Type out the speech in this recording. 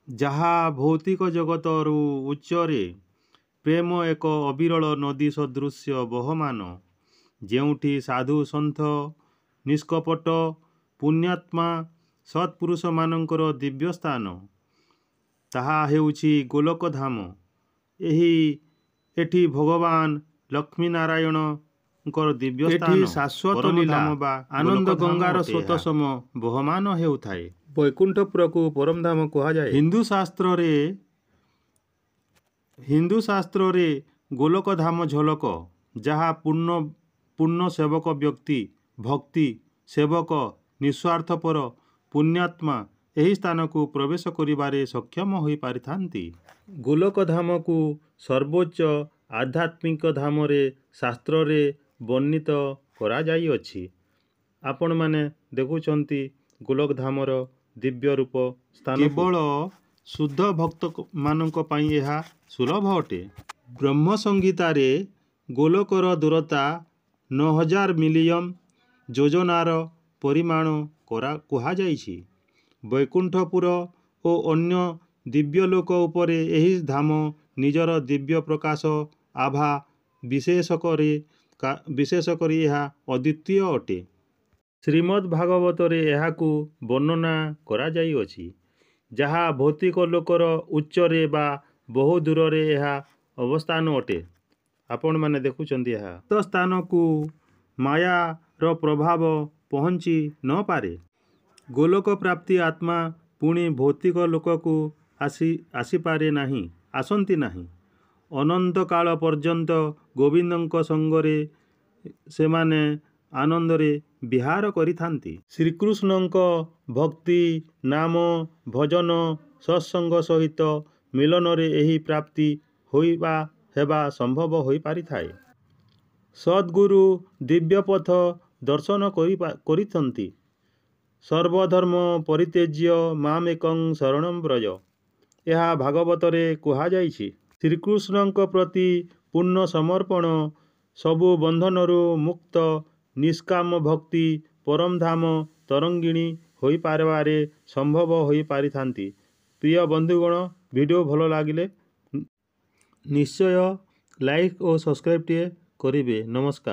ଯାହା ଭୌତିକ ଜଗତରୁ ଉଚ୍ଚରେ। ପ୍ରେମ ଏକ ଅବିରଳ ନଦୀ ସଦୃଶ୍ୟ ବହମାନ, ଯେଉଁଠି ସାଧୁ ସନ୍ଥ ନିଷ୍କପଟ ପୁଣ୍ୟାତ୍ମା ସତ୍ପୁରୁଷମାନଙ୍କର ଦିବ୍ୟ ସ୍ଥାନ। ତାହା ହେଉଛି ଗୋଲକ ଧାମ। ଏଠି ଭଗବାନ ଲକ୍ଷ୍ମୀନାରାୟଣଙ୍କର ଦିବ୍ୟ ସ୍ଥାନ। ଏଠି ଶାଶ୍ୱତ ଲୀଳା ଆନନ୍ଦ ଗଙ୍ଗାର ସ୍ରୋତ ସମ ବହମାନ ହେଉଥାଏ। ବୈକୁଣ୍ଠପୁରକୁ ପରମଧାମ କୁହାଯାଏ। ହିନ୍ଦୁ ଶାସ୍ତ୍ରରେ ଗୋଲକ ଧାମ ଝଲକ, ଯାହା ପୂର୍ଣ୍ଣ ସେବକ ବ୍ୟକ୍ତି, ଭକ୍ତି ସେବକ, ନିଃସ୍ୱାର୍ଥପର ପୁଣ୍ୟାତ୍ମା ଏହି ସ୍ଥାନକୁ ପ୍ରବେଶ କରିବାରେ ସକ୍ଷମ ହୋଇପାରିଥାନ୍ତି। ଗୋଲକ ଧାମକୁ ସର୍ବୋଚ୍ଚ ଆଧ୍ୟାତ୍ମିକ ଧାମରେ ଶାସ୍ତ୍ରରେ ବର୍ଣ୍ଣିତ କରାଯାଇଅଛି। ଆପଣମାନେ ଦେଖୁଛନ୍ତି ଗୋଲକ ଧାମର ଦିବ୍ୟ ରୂପ ସ୍ଥାନ। କେବଳ ଶୁଦ୍ଧ ଭକ୍ତମାନଙ୍କ ପାଇଁ ଏହା ସୁଲଭ ଅଟେ। ବ୍ରହ୍ମ ସଂହିତାରେ ଗୋଲକର ଦୂରତା 9000 ମିଲିୟନ ଯୋଜନାର ପରିମାଣ କୁହାଯାଇଛି। ବୈକୁଣ୍ଠପୁର ଓ ଅନ୍ୟ ଦିବ୍ୟଲୋକ ଉପରେ ଏହି ଧାମ ନିଜର ଦିବ୍ୟ ପ୍ରକାଶ ଆଭା ବିଶେଷ କରି ଏହା ଅଦ୍ୱିତୀୟ ଅଟେ। ଶ୍ରୀମଦ୍ ଭାଗବତରେ ଏହାକୁ ବର୍ଣ୍ଣନା କରାଯାଇଅଛି, ଯାହା ଭୌତିକ ଲୋକର ଉଚ୍ଚରେ ବା ବହୁ ଦୂରରେ ଏହା ଅବସ୍ଥାନ ଅଟେ। ଆପଣମାନେ ଦେଖୁଛନ୍ତି ଏହା ସ୍ଥାନକୁ ମାୟାର ପ୍ରଭାବ ପହଞ୍ଚି ନ ପାରେ। ଗୋଲକ ପ୍ରାପ୍ତି ଆତ୍ମା ପୁଣି ଭୌତିକ ଲୋକକୁ ଆସନ୍ତି ନାହିଁ। ଅନନ୍ତ କାଳ ପର୍ଯ୍ୟନ୍ତ ଗୋବିନ୍ଦଙ୍କ ସଙ୍ଗରେ ସେମାନେ ଆନନ୍ଦରେ ବିହାର କରିଥାନ୍ତି। ଶ୍ରୀକୃଷ୍ଣଙ୍କ ଭକ୍ତି ନାମ ଭଜନ ସତ୍ସଙ୍ଗ ସହିତ ମିଳନରେ ଏହି ପ୍ରାପ୍ତି ହେବା ସମ୍ଭବ ହୋଇପାରିଥାଏ। ସଦ୍‌ଗୁରୁ ଦିବ୍ୟପଥ ଦର୍ଶନ କରିଛନ୍ତି। ସର୍ବଧର୍ମ ପରିତ୍ୟଜ୍ୟ ମାମେକଂ ଶରଣଂ ବ୍ରଜ, ଏହା ଭାଗବତରେ କୁହାଯାଇଛି। ଶ୍ରୀକୃଷ୍ଣଙ୍କ ପ୍ରତି ପୂର୍ଣ୍ଣ ସମର୍ପଣ, ସବୁ ବନ୍ଧନରୁ ମୁକ୍ତ ନିଷ୍କାମ ଭକ୍ତି ପରମଧାମ ତରଙ୍ଗିଣୀ ହୋଇପାରିବାରେ ସମ୍ଭବ ହୋଇପାରିଥାନ୍ତି। ପ୍ରିୟ ବନ୍ଧୁଗଣ, ଭିଡ଼ିଓ ଭଲ ଲାଗିଲେ ନିଶ୍ଚୟ ଲାଇକ୍ ଓ ସବସ୍କ୍ରାଇବଟିଏ କରିବେ। ନମସ୍କାର।